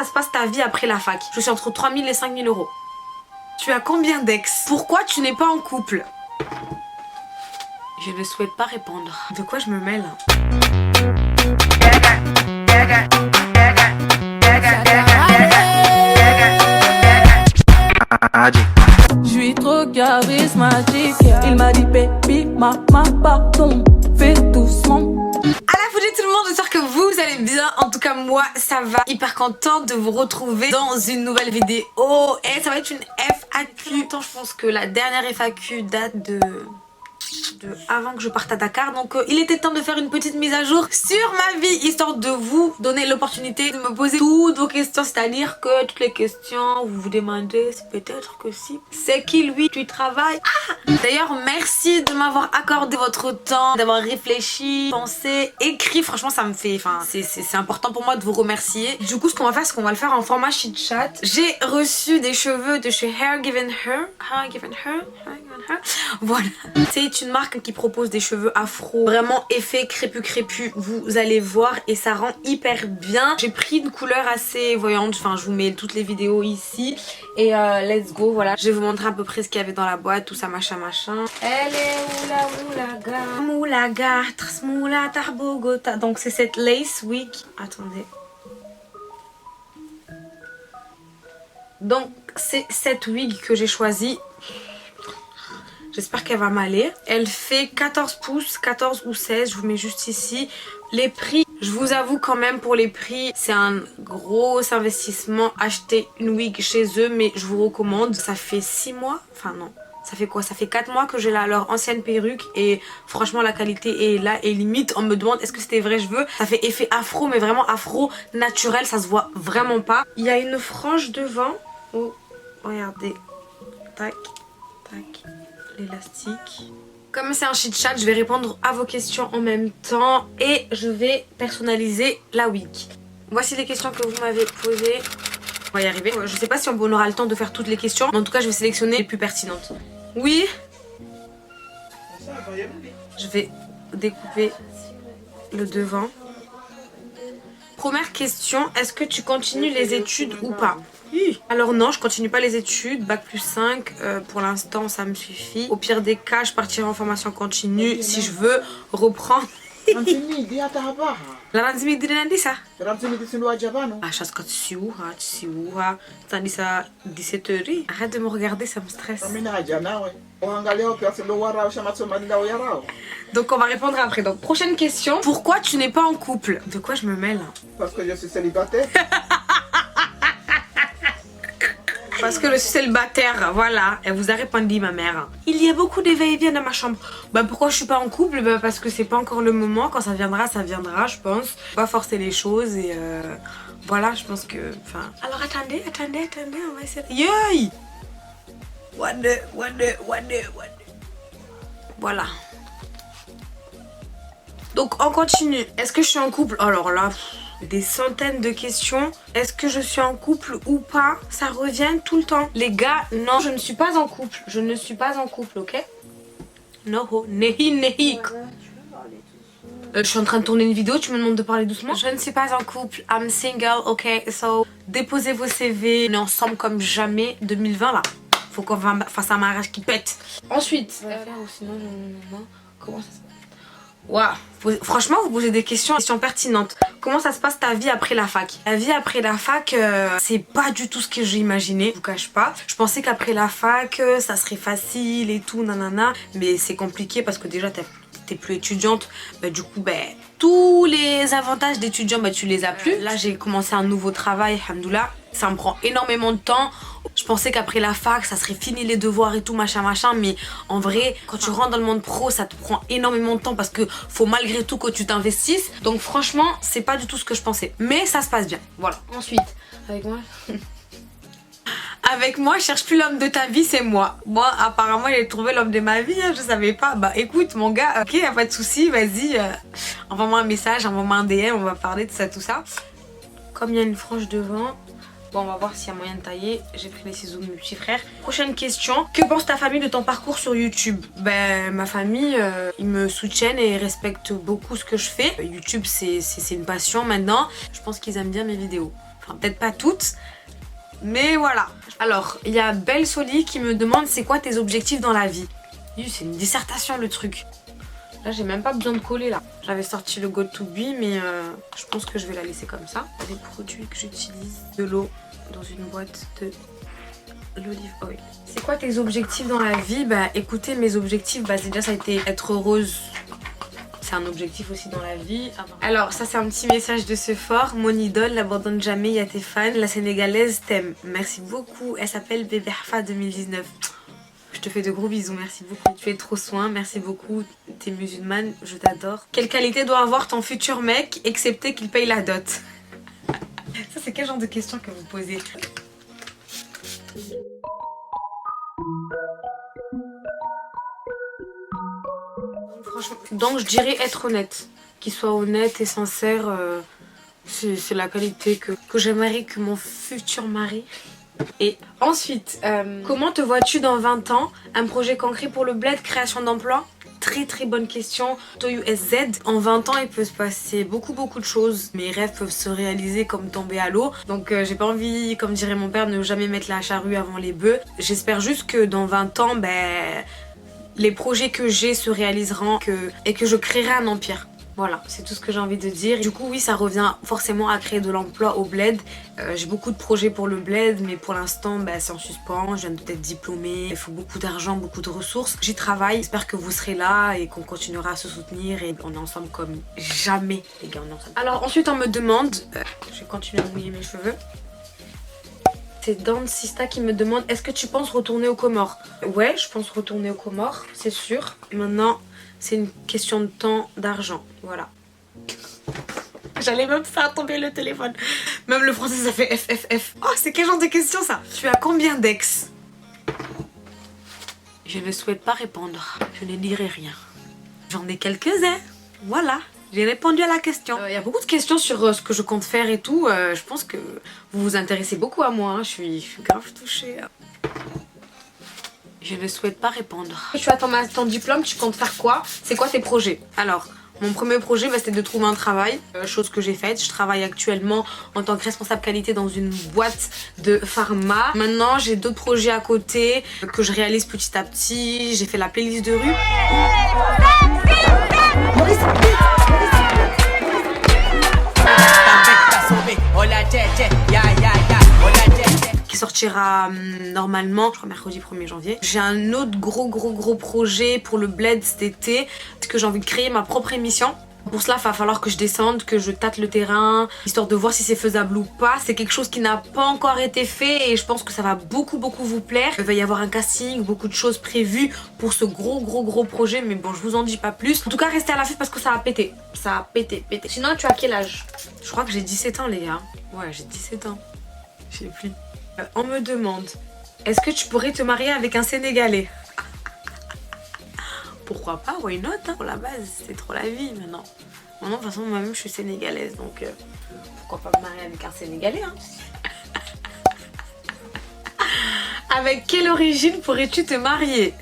ça se passe ta vie après la fac? Je suis entre 3000 et 5000 euros. Tu as combien d'ex? Pourquoi tu n'es pas en couple? Je ne souhaite pas répondre. De quoi je me mêle? Je suis trop charismatique. Il m'a dit baby, pardon, fais doucement. À la folie tout le monde, j'espère que vous allez bien. En tout cas moi ça va. Hyper contente de vous retrouver dans une nouvelle vidéo. Et ça va être une FAQ. Je pense que la dernière FAQ date de avant que je parte à Dakar, donc il était temps de faire une petite mise à jour sur ma vie, histoire de vous donner l'opportunité de me poser toutes vos questions, c'est-à-dire que toutes les questions vous vous demandez, c'est peut-être que si c'est qui lui, tu travailles. D'ailleurs merci de m'avoir accordé votre temps, d'avoir réfléchi, pensé, écrit, franchement ça me fait, c'est important pour moi de vous remercier. Du coup ce qu'on va faire, c'est qu'on va le faire en format chit chat. J'ai reçu des cheveux de chez Hair Given Her, voilà, c'est une marque qui propose des cheveux afro, vraiment effet crépu, vous allez voir, et ça rend hyper bien. J'ai pris une couleur assez voyante, enfin je vous mets toutes les vidéos ici, et let's go, voilà. Je vais vous montrer à peu près ce qu'il y avait dans la boîte, tout ça machin. Elle est où la moulaga, Bogota. Donc c'est cette lace wig, attendez. Donc c'est cette wig que j'ai choisie. J'espère qu'elle va m'aller. Elle fait 14 pouces, 14 ou 16, je vous mets juste ici. Les prix, je vous avoue quand même pour les prix, c'est un gros investissement acheter une wig chez eux, mais je vous recommande. Ça fait 6 mois, enfin non, ça fait quoi? Ça fait 4 mois que j'ai leur ancienne perruque et franchement la qualité est là et limite on me demande est-ce que c'était vrai cheveux. Ça fait effet afro, mais vraiment afro naturel, ça se voit vraiment pas. Il y a une frange devant. Oh, regardez. Tac, tac. L'élastique. Comme c'est un chit chat, je vais répondre à vos questions en même temps et je vais personnaliser la wig. Voici les questions que vous m'avez posées. On va y arriver. Je sais pas si on aura le temps de faire toutes les questions, mais en tout cas je vais sélectionner les plus pertinentes. Oui. Je vais découper le devant. Première question, est-ce que tu continues les études ou pas? Alors non, je continue pas les études, bac plus 5, pour l'instant ça me suffit. Au pire des cas, je partirai en formation continue si je veux reprendre. Arrête de me regarder, ça me stresse. Donc on va répondre après. Donc prochaine question, pourquoi tu n'es pas en couple? De quoi je me mêle? Parce que je suis célibataire. Parce que je suis célibataire, voilà. Elle vous a répondu, ma mère. Il y a beaucoup de va-et-vient dans ma chambre. Bah pourquoi je suis pas en couple? Bah parce que c'est pas encore le moment. Quand ça viendra, je pense. Pas forcer les choses et voilà, je pense que... Enfin... Alors attendez, on va essayer... Yoy! Voilà. Donc on continue. Est-ce que je suis en couple? Alors là... Des centaines de questions. Est-ce que je suis en couple ou pas? Ça revient tout le temps. Les gars, non, je ne suis pas en couple. Je ne suis pas en couple, ok? No, nehi. Je suis en train de tourner une vidéo, tu me demandes de parler doucement? Je ne suis pas en couple. I'm single, ok? So, déposez vos CV. On est ensemble comme jamais. 2020 là. Faut qu'on fasse un mariage qui pète. Ensuite. Comment ça se passe? Waouh, franchement vous posez des questions pertinentes. Comment ça se passe ta vie après la fac? La vie après la fac, c'est pas du tout ce que j'ai imaginé, je vous cache pas. Je pensais qu'après la fac, ça serait facile et tout, nanana. Mais c'est compliqué parce que déjà t'es plus étudiante. Bah, du coup, tous les avantages d'étudiant, tu les as plus. Là j'ai commencé un nouveau travail, alhamdoulilah. Ça me prend énormément de temps. Je pensais qu'après la fac, ça serait fini les devoirs et tout, machin. Mais en vrai, quand tu rentres dans le monde pro, ça te prend énormément de temps parce que faut malgré tout que tu t'investisses. Donc franchement, c'est pas du tout ce que je pensais. Mais ça se passe bien. Voilà. Ensuite, avec moi... Avec moi, je cherche plus l'homme de ta vie, c'est moi. Moi, apparemment, il a trouvé l'homme de ma vie, hein, je savais pas. Bah écoute, mon gars, ok, y a pas de souci, vas-y. Envoie-moi un message, envoie-moi un DM, on va parler de ça, tout ça. Comme il y a une frange devant... Bon, on va voir s'il y a moyen de tailler. J'ai pris les ciseaux de mes petits frères. Prochaine question. Que pense ta famille de ton parcours sur YouTube? Ma famille, ils me soutiennent et respectent beaucoup ce que je fais. YouTube, c'est une passion maintenant. Je pense qu'ils aiment bien mes vidéos. Enfin, peut-être pas toutes, mais voilà. Alors, il y a Belle Soli qui me demande c'est quoi tes objectifs dans la vie. C'est une dissertation le truc. Là, j'ai même pas besoin de coller là. J'avais sorti le Got To Be, mais je pense que je vais la laisser comme ça. Les produits que j'utilise, de l'eau dans une boîte de l'olive oil. C'est quoi tes objectifs dans la vie? Bah écoutez, mes objectifs, bah déjà ça a été être heureuse. C'est un objectif aussi dans la vie. Alors ça c'est un petit message de Sephore. Mon idole, n'abandonne jamais, il y a tes fans. La sénégalaise t'aime. Merci beaucoup. Elle s'appelle Bébé Arfa 2019. Je te fais de gros bisous, merci beaucoup. Tu es trop soin, merci beaucoup. T'es musulmane, je t'adore. Quelle qualité doit avoir ton futur mec, excepté qu'il paye la dot? Ça c'est quel genre de question que vous posez? Franchement, donc je dirais être honnête. Qu'il soit honnête et sincère, c'est la qualité que j'aimerais que mon futur mari. Et ensuite, comment te vois-tu dans 20 ans? Un projet concret pour le bled, création d'emplois? Très très bonne question. TOUSZ, en 20 ans il peut se passer beaucoup de choses. Mes rêves peuvent se réaliser comme tomber à l'eau. Donc j'ai pas envie, comme dirait mon père, de ne jamais mettre la charrue avant les bœufs. J'espère juste que dans 20 ans, les projets que j'ai se réaliseront et que je créerai un empire. Voilà, c'est tout ce que j'ai envie de dire. Du coup, oui, ça revient forcément à créer de l'emploi au bled. J'ai beaucoup de projets pour le bled, mais pour l'instant, c'est en suspens. Je viens d'être diplômée. Il faut beaucoup d'argent, beaucoup de ressources. J'y travaille. J'espère que vous serez là et qu'on continuera à se soutenir. Et on est ensemble comme jamais, les gars, on est ensemble. Alors, ensuite, on me demande... je vais continuer à mouiller mes cheveux. C'est Dan Sista qui me demande, est-ce que tu penses retourner aux Comores? Ouais, je pense retourner aux Comores, c'est sûr. Maintenant... c'est une question de temps, d'argent, voilà. J'allais même faire tomber le téléphone. Même le français ça fait FFF. Oh, c'est quel genre de question ça? Tu as combien d'ex? Je ne souhaite pas répondre. Je ne dirai rien. J'en ai quelques-uns. Voilà, j'ai répondu à la question. Il y a beaucoup de questions sur ce que je compte faire et tout. Je pense que vous vous intéressez beaucoup à moi. Hein. Je suis grave touchée. Je ne souhaite pas répondre. Tu as ton diplôme, tu comptes faire quoi? C'est quoi tes projets? Alors, mon premier projet, c'était de trouver un travail, chose que j'ai faite. Je travaille actuellement en tant que responsable qualité dans une boîte de pharma. Maintenant, j'ai d'autres projets à côté que je réalise petit à petit. J'ai fait la playlist de rue. Qui sortira normalement, je crois mercredi 1er janvier. J'ai un autre gros projet pour le bled cet été, parce que j'ai envie de créer ma propre émission. Pour cela, il va falloir que je descende, que je tâte le terrain, histoire de voir si c'est faisable ou pas. C'est quelque chose qui n'a pas encore été fait et je pense que ça va beaucoup vous plaire. Il va y avoir un casting, beaucoup de choses prévues pour ce gros projet, mais bon, je vous en dis pas plus. En tout cas, restez à l'affût parce que ça a pété. Ça a pété. Sinon, tu as quel âge? Je crois que j'ai 17 ans, les gars. Ouais, j'ai 17 ans. Je sais plus. On me demande, est-ce que tu pourrais te marier avec un Sénégalais? Pourquoi pas, why not hein. Pour la base, c'est trop la vie maintenant. Bon, non, de toute façon, moi-même, je suis sénégalaise, donc pourquoi pas me marier avec un Sénégalais hein. Avec quelle origine pourrais-tu te marier?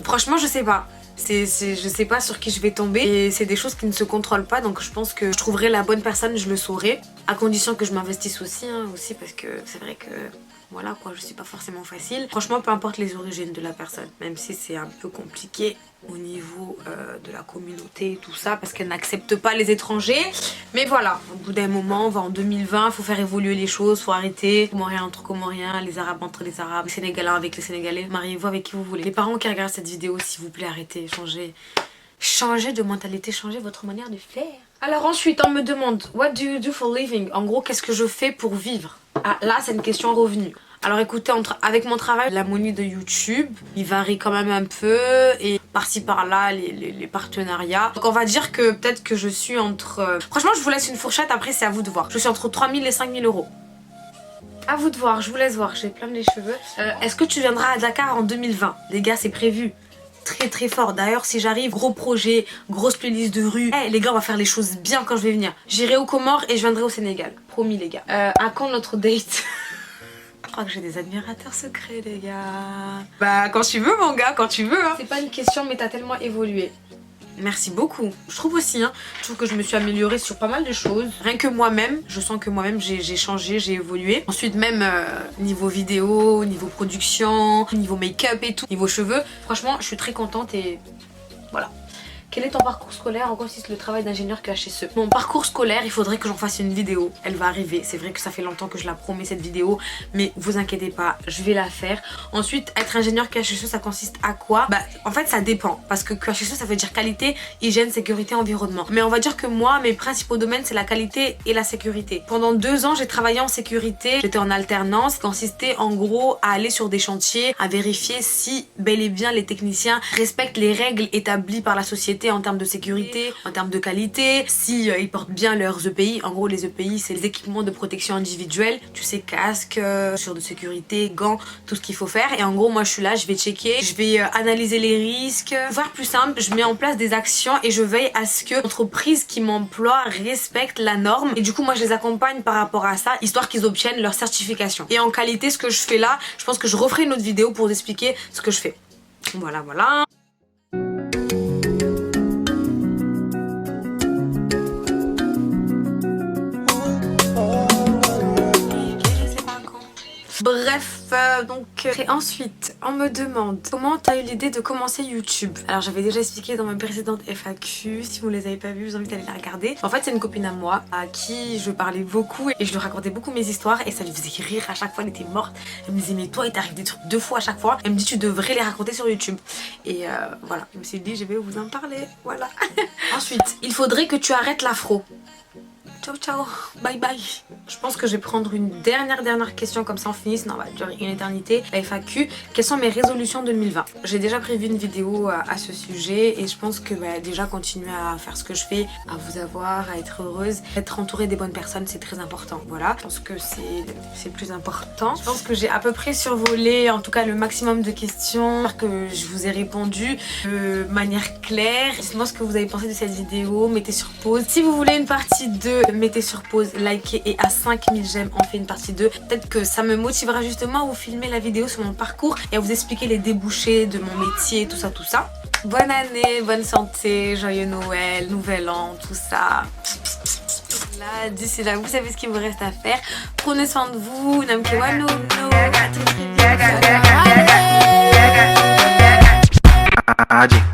Franchement, je sais pas. Je sais pas sur qui je vais tomber et c'est des choses qui ne se contrôlent pas, donc je pense que je trouverai la bonne personne, je le saurai, à condition que je m'investisse aussi, aussi parce que c'est vrai que voilà quoi, je suis pas forcément facile. Franchement, peu importe les origines de la personne, même si c'est un peu compliqué au niveau de la communauté et tout ça, parce qu'elle n'accepte pas les étrangers. Mais voilà, au bout d'un moment, on va en 2020, faut faire évoluer les choses, faut arrêter. Comoriens entre Comoriens, les Arabes entre les Arabes, les Sénégalais avec les Sénégalais. Mariez-vous avec qui vous voulez. Les parents qui regardent cette vidéo, s'il vous plaît, arrêtez, changez de mentalité, changez votre manière de faire. Alors ensuite, on me demande, what do you do for living? En gros, qu'est-ce que je fais pour vivre? Ah, là, c'est une question revenue. Alors écoutez, avec mon travail, la monnaie de YouTube, il varie quand même un peu et par-ci par-là les partenariats. Donc on va dire que peut-être que je suis entre... Franchement, je vous laisse une fourchette, après c'est à vous de voir. Je suis entre 3000 et 5000 euros. À vous de voir, je vous laisse voir, j'ai plein de cheveux. Est-ce que tu viendras à Dakar en 2020? Les gars, c'est prévu. Très fort. D'ailleurs, si j'arrive, gros projet, grosse playlist de rue. Les gars, on va faire les choses bien quand je vais venir. J'irai aux Comores et je viendrai au Sénégal. Promis, les gars. À quand notre date? Je crois que j'ai des admirateurs secrets, les gars. Bah, quand tu veux, mon gars, quand tu veux. Hein. C'est pas une question, mais t'as tellement évolué. Merci beaucoup. Je trouve aussi, hein, je trouve que je me suis améliorée sur pas mal de choses. Rien que moi-même, je sens que moi-même j'ai changé, j'ai évolué. Ensuite même niveau vidéo, niveau production, niveau make-up et tout, niveau cheveux. Franchement, je suis très contente et voilà. Quel est ton parcours scolaire? En quoi consiste le travail d'ingénieur QHSE? Mon parcours scolaire, il faudrait que j'en fasse une vidéo. Elle va arriver. C'est vrai que ça fait longtemps que je la promets cette vidéo, mais vous inquiétez pas, je vais la faire. Ensuite, être ingénieur QHSE, ça consiste à quoi? Bah, en fait, ça dépend. Parce que QHSE, ça veut dire qualité, hygiène, sécurité, environnement. Mais on va dire que moi, mes principaux domaines, c'est la qualité et la sécurité. Pendant 2 ans, j'ai travaillé en sécurité. J'étais en alternance. Ça consistait en gros à aller sur des chantiers, à vérifier si bel et bien les techniciens respectent les règles établies par la société en termes de sécurité, en termes de qualité, si ils portent bien leurs EPI. En gros, les EPI, c'est les équipements de protection individuelle. Tu sais, casque, chaussures de sécurité, gants, tout ce qu'il faut faire. Et en gros, moi, je suis là, je vais checker, je vais analyser les risques. Pour faire plus simple, je mets en place des actions et je veille à ce que l'entreprise qui m'emploie respecte la norme. Et du coup, moi, je les accompagne par rapport à ça, histoire qu'ils obtiennent leur certification. Et en qualité, ce que je fais là, je pense que je referai une autre vidéo pour vous expliquer ce que je fais. Voilà, voilà. Bref, et ensuite, on me demande comment tu as eu l'idée de commencer YouTube. Alors, j'avais déjà expliqué dans ma précédente FAQ. Si vous ne les avez pas vues, je vous invite à aller la regarder. En fait, c'est une copine à moi à qui je parlais beaucoup et je lui racontais beaucoup mes histoires et ça lui faisait rire à chaque fois. Elle était morte. Elle me disait, mais toi, il t'arrive des trucs 2 fois à chaque fois. Elle me dit, tu devrais les raconter sur YouTube. Et voilà, je me suis dit, je vais vous en parler. Voilà. Ensuite, il faudrait que tu arrêtes l'afro. Ciao ciao, bye bye. Je pense que je vais prendre une dernière question comme ça on finit, sinon on va durer une éternité. La FAQ, quelles sont mes résolutions 2020? J'ai déjà prévu une vidéo à ce sujet et je pense que déjà continuer à faire ce que je fais, à vous avoir, à être heureuse, être entourée des bonnes personnes, c'est très important. Voilà, je pense que c'est le plus important. Je pense que j'ai à peu près survolé en tout cas le maximum de questions, que je vous ai répondu de manière claire. Dites-moi ce que vous avez pensé de cette vidéo, mettez sur pause. Si vous voulez une partie 2, mettez sur pause, likez et à 5000 j'aime on fait une partie 2. Peut-être que ça me motivera justement à vous filmer la vidéo sur mon parcours et à vous expliquer les débouchés de mon métier, tout ça, tout ça. Bonne année, bonne santé, joyeux Noël, nouvel an, tout ça. Là, d'ici là, vous savez ce qu'il vous reste à faire. Prenez soin de vous, Namkewa no no.